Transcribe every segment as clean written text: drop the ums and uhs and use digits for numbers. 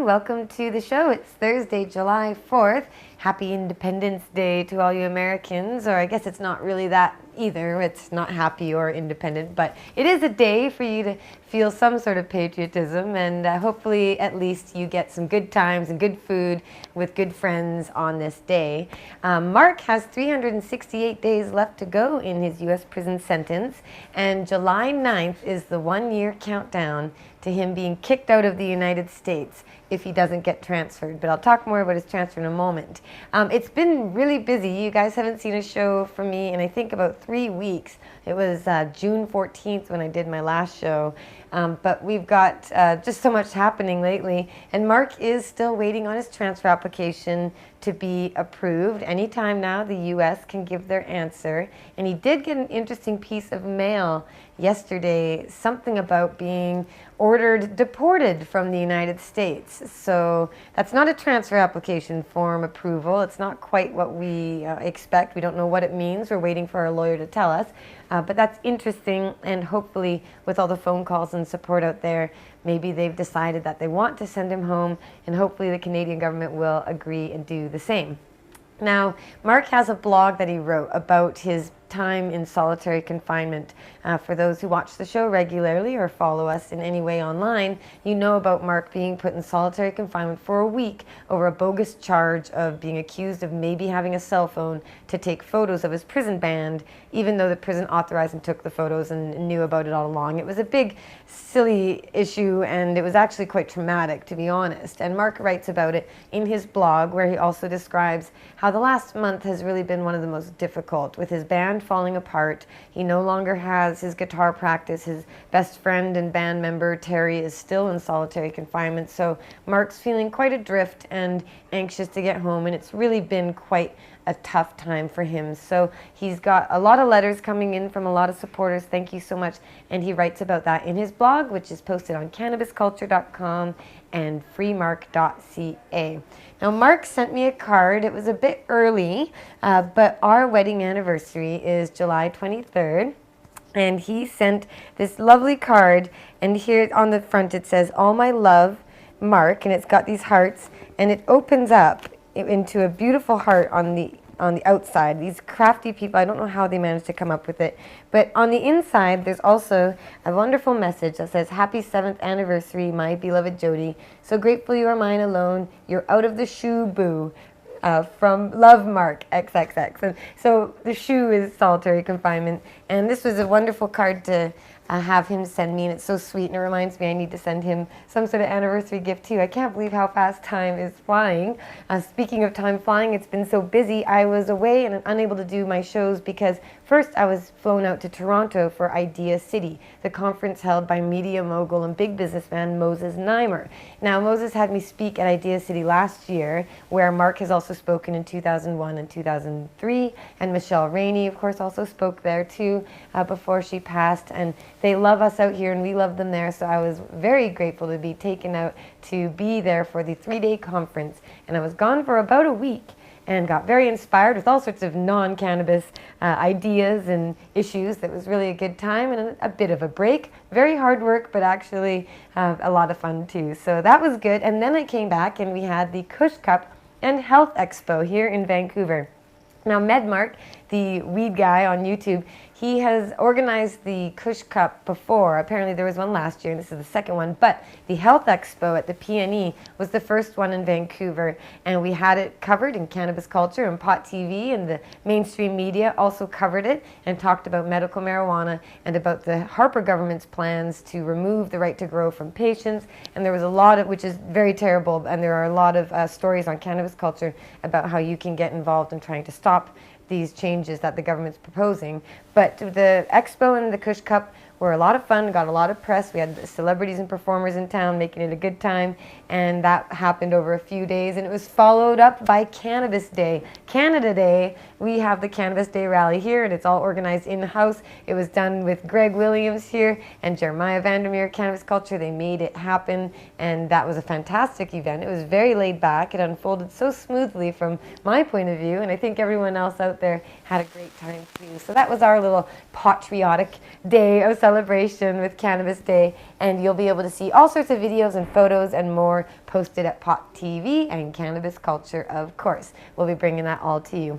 Welcome to the show. It's Thursday, July 4th. Happy Independence Day to all you Americans, or I guess it's not really that either. It's not happy or independent, but it is a day for you to feel some sort of patriotism, and hopefully at least you get some good times and good food with good friends on this day. Mark has 368 days left to go in his U.S. prison sentence, and July 9th is the one-year countdown to him being kicked out of the United States if he doesn't get transferred. But I'll talk more about his transfer in a moment. It's been really busy. You guys haven't seen a show from me in I think about 3 weeks. It was June 14th when I did my last show. But we've got just so much happening lately. And Mark is still waiting on his transfer application to be approved. Anytime now the U.S. can give their answer. And he did get an interesting piece of mail yesterday, something about being ordered deported from the United States. So that's not a transfer application form approval. It's not quite what we expect. We don't know what it means. We're waiting for our lawyer to tell us. But that's interesting, and hopefully with all the phone calls and support out there, maybe they've decided that they want to send him home, and hopefully the Canadian government will agree and do the same. Now, Mark has a blog that he wrote about his time in solitary confinement. For those who watch the show regularly or follow us in any way online, you know about Mark being put in solitary confinement for a week over a bogus charge of being accused of maybe having a cell phone to take photos of his prison band, even though the prison authorized and took the photos and knew about it all along. It was a big, silly issue, and it was actually quite traumatic, to be honest. And Mark writes about it in his blog, where he also describes how the last month has really been one of the most difficult, with his band falling apart. He no longer has his guitar practice. His best friend and band member Terry is still in solitary confinement, so Mark's feeling quite adrift and anxious to get home, and it's really been quite a tough time for him. So he's got a lot of letters coming in from a lot of supporters. Thank you so much. And he writes about that in his blog, which is posted on cannabisculture.com and freemark.ca. Now, Mark sent me a card. It was a bit early, but our wedding anniversary is July 23rd. And he sent this lovely card, and here on the front it says, "All my love, Mark," and it's got these hearts, and it opens up into a beautiful heart on the outside. These crafty people, I don't know how they managed to come up with it, but on the inside there's also a wonderful message that says, "Happy 7th anniversary, my beloved Jodie. So grateful you are mine alone. You're out of the shoe, boo. From Love, Mark, XXX." And so the shoe is solitary confinement, and this was a wonderful card to have him send me, and it's so sweet, and it reminds me I need to send him some sort of anniversary gift too. I can't believe how fast time is flying. Speaking of time flying, it's been so busy. I was away and unable to do my shows because first I was flown out to Toronto for Idea City, the conference held by media mogul and big businessman Moses Neimer. Now, Moses had me speak at Idea City last year, where Mark has also spoken in 2001 and 2003, and Michelle Rainey, of course, also spoke there too before she passed, and they love us out here and we love them there, so I was very grateful to be taken out to be there for the 3-day conference. And I was gone for about a week and got very inspired with all sorts of non-cannabis ideas and issues. That was really a good time and a bit of a break. Very hard work, but actually a lot of fun too. So that was good. And then I came back and we had the Kush Cup and Health Expo here in Vancouver. Now, MedMark, the weed guy on YouTube, he has organized the Kush Cup before. Apparently there was one last year, and this is the second one. But the Health Expo at the PNE was the first one in Vancouver, and we had it covered in Cannabis Culture, and Pot TV and the mainstream media also covered it and talked about medical marijuana and about the Harper government's plans to remove the right to grow from patients. And there was a lot of, which is very terrible, and there are a lot of stories on Cannabis Culture about how you can get involved in trying to stop these changes that the government's proposing. But the expo and the Kush Cup were a lot of fun, got a lot of press. We had celebrities and performers in town making it a good time, and that happened over a few days, and it was followed up by Cannabis Day. Canada Day, we have the Cannabis Day rally here, and it's all organized in-house. It was done with Greg Williams here and Jeremiah Vandermeer, Cannabis Culture. They made it happen, and that was a fantastic event. It was very laid back. It unfolded so smoothly from my point of view, and I think everyone else out there had a great time too. So that was our little patriotic day of celebration with Cannabis Day, and you'll be able to see all sorts of videos and photos and more posted at Pot TV and Cannabis Culture, of course. We'll be bringing that all to you.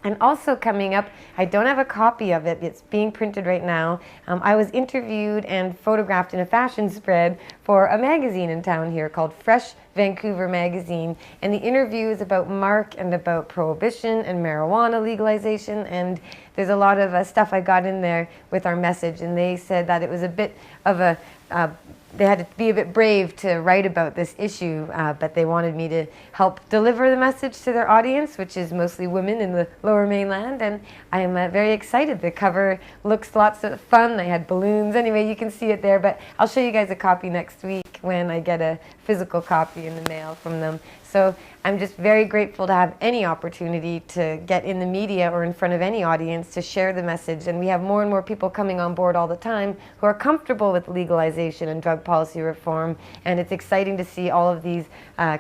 And also coming up, I don't have a copy of it. It's being printed right now. I was interviewed and photographed in a fashion spread for a magazine in town here called Fresh Vancouver Magazine. And the interview is about Mark and about prohibition and marijuana legalization. And there's a lot of stuff I got in there with our message. And they said that it was a bit of a they had to be a bit brave to write about this issue, but they wanted me to help deliver the message to their audience, which is mostly women in the Lower Mainland, and I am very excited. The cover looks lots of fun. I had balloons. Anyway, you can see it there, but I'll show you guys a copy next week when I get a physical copy in the mail from them. So I'm just very grateful to have any opportunity to get in the media or in front of any audience to share the message. And we have more and more people coming on board all the time who are comfortable with legalization and drug policy reform. And it's exciting to see all of these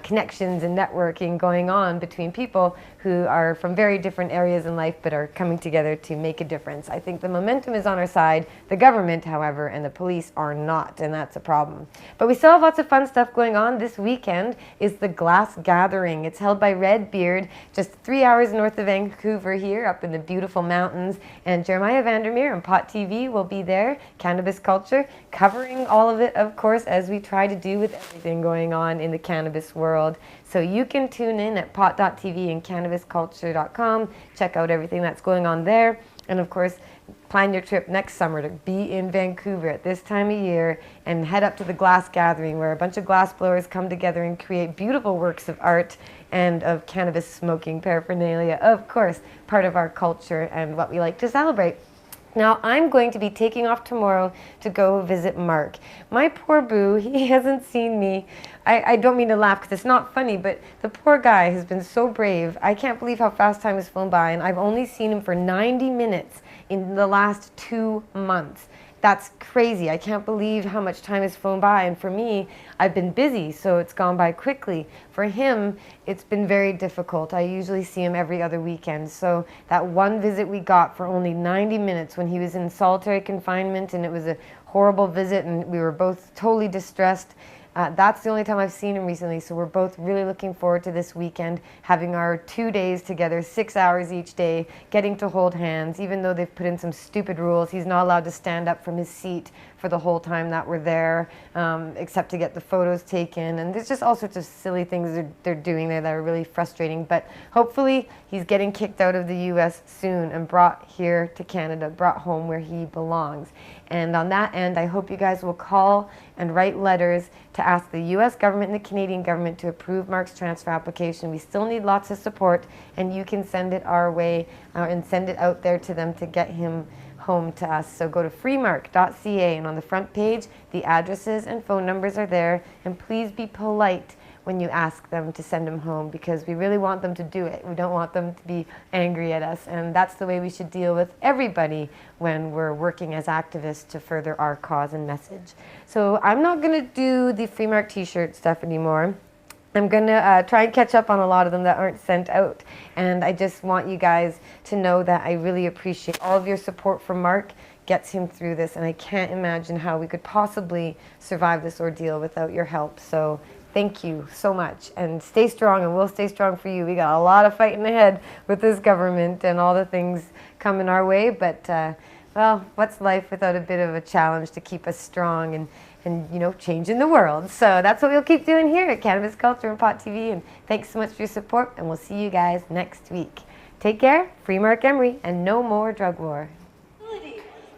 connections and networking going on between people who are from very different areas in life but are coming together to make a difference. I think the momentum is on our side. The government, however, and the police are not, and that's a problem. But we still have lots of fun stuff going on. This weekend is the Glass Gathering. It's held by Red Beard, just 3 hours north of Vancouver here, up in the beautiful mountains. And Jeremiah Vandermeer and Pot TV will be there, Cannabis Culture, covering all of it, of course, as we try to do with everything going on in the cannabis world. So you can tune in at pot.tv and cannabisculture.com, check out everything that's going on there. And of course, plan your trip next summer to be in Vancouver at this time of year and head up to the Glass Gathering, where a bunch of glass blowers come together and create beautiful works of art and of cannabis smoking paraphernalia, of course, part of our culture and what we like to celebrate. Now, I'm going to be taking off tomorrow to go visit Mark. My poor boo, he hasn't seen me. I don't mean to laugh because it's not funny, but the poor guy has been so brave. I can't believe how fast time has flown by, and I've only seen him for 90 minutes in the last 2 months. That's crazy. I can't believe how much time has flown by. And for me, I've been busy, so it's gone by quickly. For him, it's been very difficult. I usually see him every other weekend. So that one visit we got for only 90 minutes when he was in solitary confinement, and it was a horrible visit, and we were both totally distressed. That's the only time I've seen him recently, so we're both really looking forward to this weekend, having our 2 days together, 6 hours each day, getting to hold hands. Even though they've put in some stupid rules, he's not allowed to stand up from his seat for the whole time that we're there, except to get the photos taken. And there's just all sorts of silly things they're doing there that are really frustrating. But hopefully he's getting kicked out of the U.S. soon and brought here to Canada, brought home where he belongs. And on that end, I hope you guys will call and write letters to ask the U.S. government and the Canadian government to approve Mark's transfer application. We still need lots of support, and you can send it our way and send it out there to them to get him home to us. So go to freemark.ca, and on the front page, the addresses and phone numbers are there. And please be polite when you ask them to send him home, because we really want them to do it. We don't want them to be angry at us, and that's the way we should deal with everybody when we're working as activists to further our cause and message. So I'm not going to do the Free Mark t-shirt stuff anymore. I'm going to try and catch up on a lot of them that aren't sent out. And I just want you guys to know that I really appreciate all of your support for Mark. Gets him through this, and I can't imagine how we could possibly survive this ordeal without your help. So thank you so much, and stay strong, and we'll stay strong for you. We got a lot of fighting ahead with this government and all the things coming our way, but well, what's life without a bit of a challenge to keep us strong and you know, changing the world. So that's what we'll keep doing here at Cannabis Culture and Pot TV, and thanks so much for your support, and we'll see you guys next week. Take care, free Mark Emery, and no more drug war.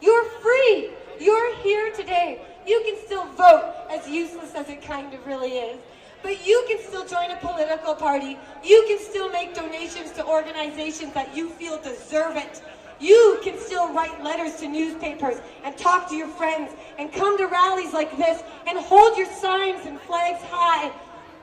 You're free. You're here today. You can still vote, as useless as it kind of really is. But you can still join a political party. You can still make donations to organizations that you feel deserve it. You can still write letters to newspapers and talk to your friends and come to rallies like this and hold your signs and flags high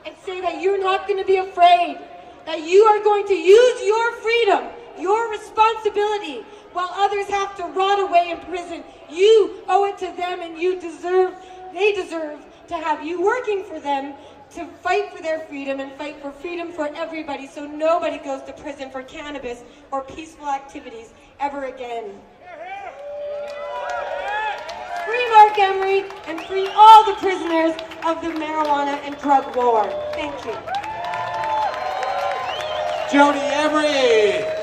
and say that you're not going to be afraid, that you are going to use your freedom, your responsibility, while others have to rot away in prison. You owe it to them, and they deserve to have you working for them to fight for their freedom and fight for freedom for everybody, so nobody goes to prison for cannabis or peaceful activities ever again. Free Mark Emery, and free all the prisoners of the marijuana and drug war. Thank you. Jodie Emery.